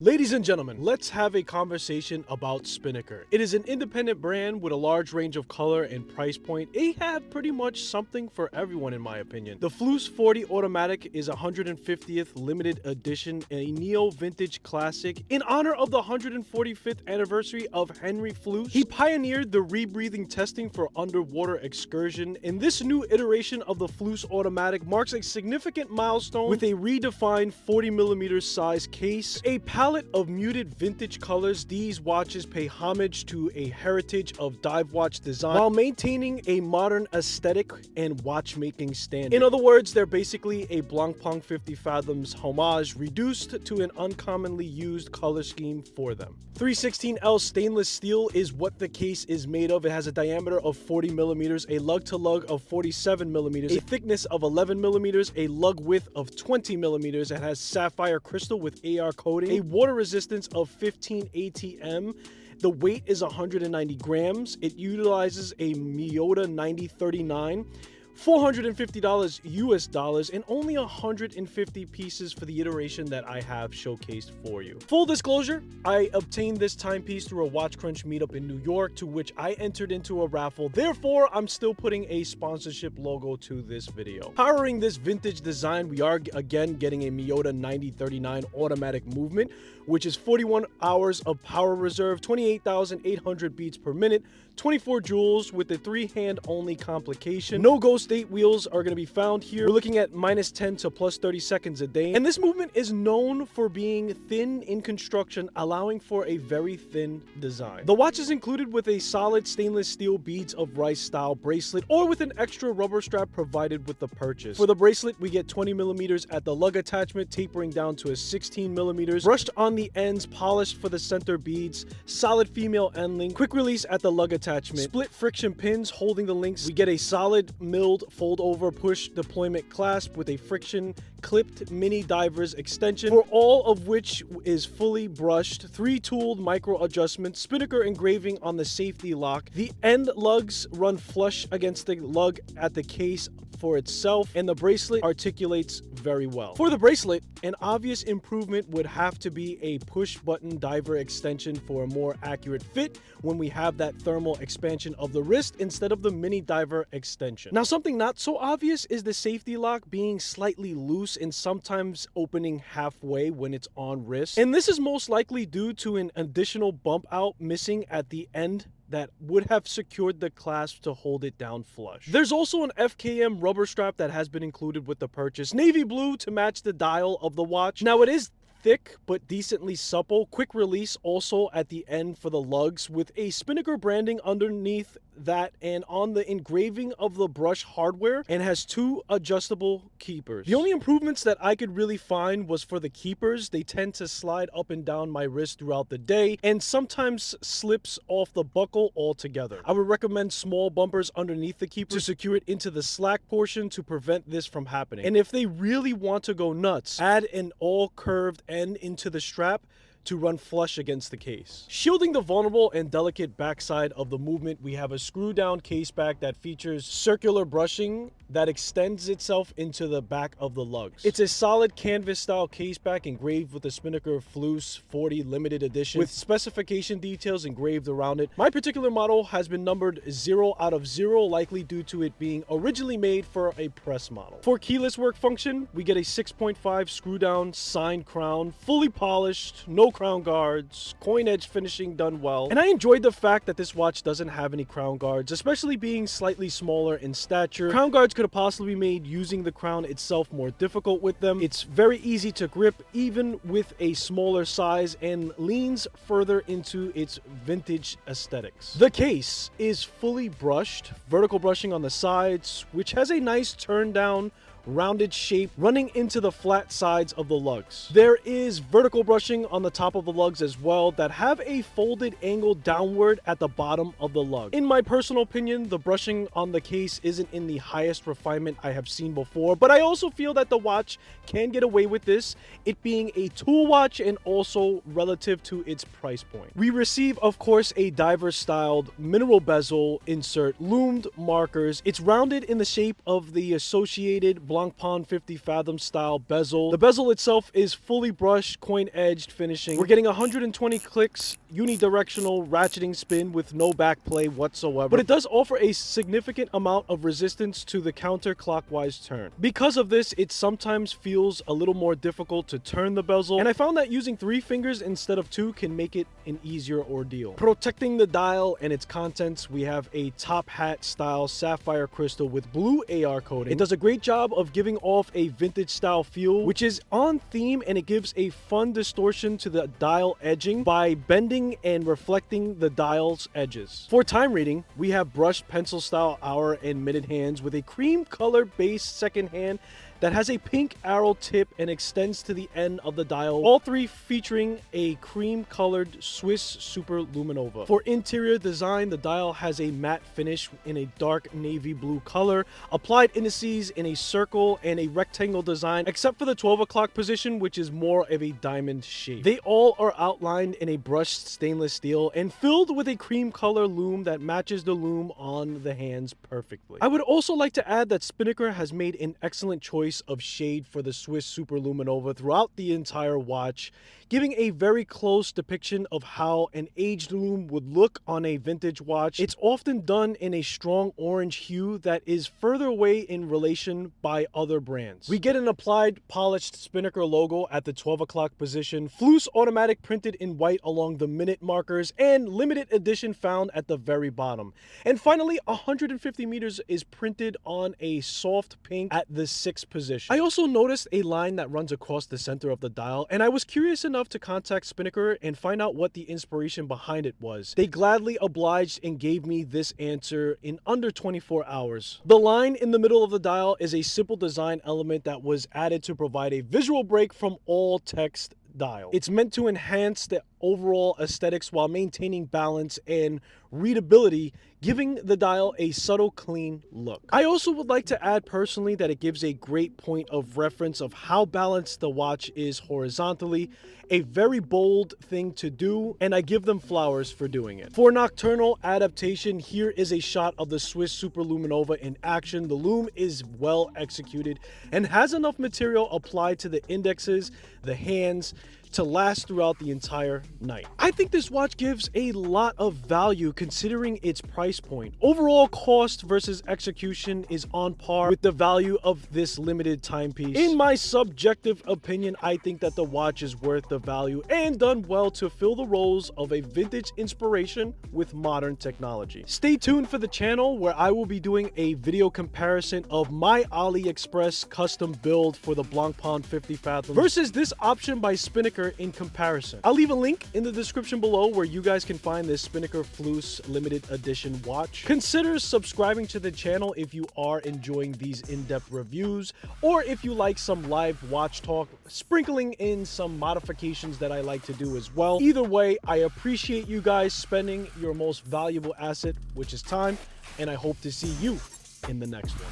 Ladies and gentlemen, let's have a conversation about Spinnaker. It is an independent brand with a large range of color and price point. They have pretty much something for everyone in my opinion. The Fleuss 40 Automatic is 150th limited edition, a neo vintage classic in honor of the 145th anniversary of Henry Fleuss. He pioneered the rebreathing testing for underwater excursion, and this new iteration of the Fleuss Automatic marks a significant milestone with a redefined 40mm size case, a palette of muted vintage colors. These watches pay homage to a heritage of dive watch design while maintaining a modern aesthetic and watchmaking standard. In other words, they're basically a Blancpain 50 Fathoms homage reduced to an uncommonly used color scheme for them. 316L stainless steel is what the case is made of. It has a diameter of 40mm, a lug-to-lug of 47mm, a thickness of 11mm, a lug width of 20mm. It has sapphire crystal with AR coating, a water resistance of 15 ATM. The weight is 190 grams. It utilizes a Miyota 9039. $450 US dollars, and only 150 pieces for the iteration that I have showcased for you. Full disclosure, I obtained this timepiece through a Watch Crunch meetup in New York, to which I entered into a raffle. Therefore, I'm still putting a sponsorship logo to this video. Powering this vintage design, we are again getting a Miyota 9039 automatic movement, which is 41 hours of power reserve, 28,800 beats per minute, 24 joules with the 3-hand only complication. No ghost state wheels are going to be found here. We're looking at -10 to +30 seconds a day. And this movement is known for being thin in construction, allowing for a very thin design. The watch is included with a solid stainless steel beads of rice style bracelet, or with an extra rubber strap provided with the purchase. For the bracelet, we get 20mm at the lug attachment, tapering down to a 16mm, brushed on the ends, polished for the center beads, solid female end link, quick release at the lug attachment, split friction pins holding the links. We get a solid milled fold over push deployment clasp with a friction clipped mini divers extension, for all of which is fully brushed, 3 tooled micro adjustments, Spinnaker engraving on the safety lock. The end lugs run flush against the lug at the case for itself, and the bracelet articulates very well. For the bracelet, an obvious improvement would have to be a push button diver extension for a more accurate fit when we have that thermal expansion of the wrist instead of the mini diver extension. Now, something not so obvious is the safety lock being slightly loose and sometimes opening halfway when it's on wrist, and this is most likely due to an additional bump out missing at the end that would have secured the clasp to hold it down flush. There's also an FKM rubber strap that has been included with the purchase, navy blue to match the dial of the watch. Now, it is thick but decently supple. Quick release also at the end for the lugs, with a Spinnaker branding underneath that and on the engraving of the brush hardware, and has 2 adjustable keepers. The only improvements that I could really find was for the keepers. They tend to slide up and down my wrist throughout the day and sometimes slips off the buckle altogether. I would recommend small bumpers underneath the keeper to secure it into the slack portion to prevent this from happening. And if they really want to go nuts, add an all curved end into the strap to run flush against the case. Shielding the vulnerable and delicate backside of the movement, we have a screw down case back that features circular brushing that extends itself into the back of the lugs. It's a solid canvas style case back engraved with the Spinnaker Fluess 40 limited edition with specification details engraved around it. My particular model has been numbered 0 out of 0, likely due to it being originally made for a press model. For keyless work function, we get a 6.5 screw down signed crown, fully polished, no crown guards, coin edge finishing done well. And I enjoyed the fact that this watch doesn't have any crown guards, especially being slightly smaller in stature. Crown guards could have possibly made using the crown itself more difficult with them. It's very easy to grip even with a smaller size and leans further into its vintage aesthetics. The case is fully brushed, vertical brushing on the sides, which has a nice turn down rounded shape running into the flat sides of the lugs. There is vertical brushing on the top of the lugs as well that have a folded angle downward at the bottom of the lug. In my personal opinion, the brushing on the case isn't in the highest refinement I have seen before, but I also feel that the watch can get away with this, it being a tool watch and also relative to its price point. We receive, of course, a diver styled mineral bezel insert, loomed markers. It's rounded in the shape of the associated Blancpain 50 Fathoms style bezel. The bezel itself is fully brushed, coin-edged finishing. We're getting 120 clicks, unidirectional ratcheting spin with no backplay whatsoever, but it does offer a significant amount of resistance to the counterclockwise turn. Because of this, it sometimes feels a little more difficult to turn the bezel, and I found that using 3 fingers instead of 2 can make it an easier ordeal. Protecting the dial and its contents, we have a top hat style sapphire crystal with blue AR coating. It does a great job of giving off a vintage style feel, which is on theme, and it gives a fun distortion to the dial edging by bending and reflecting the dial's edges. For time reading, we have brushed pencil style hour and minute hands with a cream color base second hand that has a pink arrow tip and extends to the end of the dial, all 3 featuring a cream colored Swiss Super Luminova. For interior design, the dial has a matte finish in a dark navy blue color, applied indices in a circle and a rectangle design, except for the 12 o'clock position, which is more of a diamond shape. They all are outlined in a brushed stainless steel and filled with a cream color lume that matches the lume on the hands perfectly. I would also like to add that Spinnaker has made an excellent choice of shade for the Swiss Super Luminova throughout the entire watch, giving a very close depiction of how an aged lume would look on a vintage watch. It's often done in a strong orange hue that is further away in relation by other brands. We get an applied polished Spinnaker logo at the 12 o'clock position, Fleuss Automatic printed in white along the minute markers, and limited edition found at the very bottom. And finally, 150 meters is printed on a soft pink at the 6th position. I also noticed a line that runs across the center of the dial, and I was curious enough to contact Spinnaker and find out what the inspiration behind it was. They gladly obliged and gave me this answer in under 24 hours. The line in the middle of the dial is a simple design element that was added to provide a visual break from all text dial. It's meant to enhance the overall aesthetics while maintaining balance and readability, giving the dial a subtle, clean look. I also would like to add personally that it gives a great point of reference of how balanced the watch is horizontally, a very bold thing to do, and I give them flowers for doing it. For nocturnal adaptation, here is a shot of the Swiss Super Luminova in action. The lume is well executed and has enough material applied to the indexes, the hands, to last throughout the entire night. I think this watch gives a lot of value considering its price point. Overall cost versus execution is on par with the value of this limited timepiece. In my subjective opinion, I think that the watch is worth the value and done well to fill the roles of a vintage inspiration with modern technology. Stay tuned for the channel where I will be doing a video comparison of my AliExpress custom build for the Blancpain 50 Fathoms versus this option by Spinnaker in comparison. I'll leave a link in the description below where you guys can find this Spinnaker Fluess limited edition watch. Consider subscribing to the channel if you are enjoying these in-depth reviews, or if you like some live watch talk, sprinkling in some modifications that I like to do as well. Either way, I appreciate you guys spending your most valuable asset, which is time, and I hope to see you in the next one.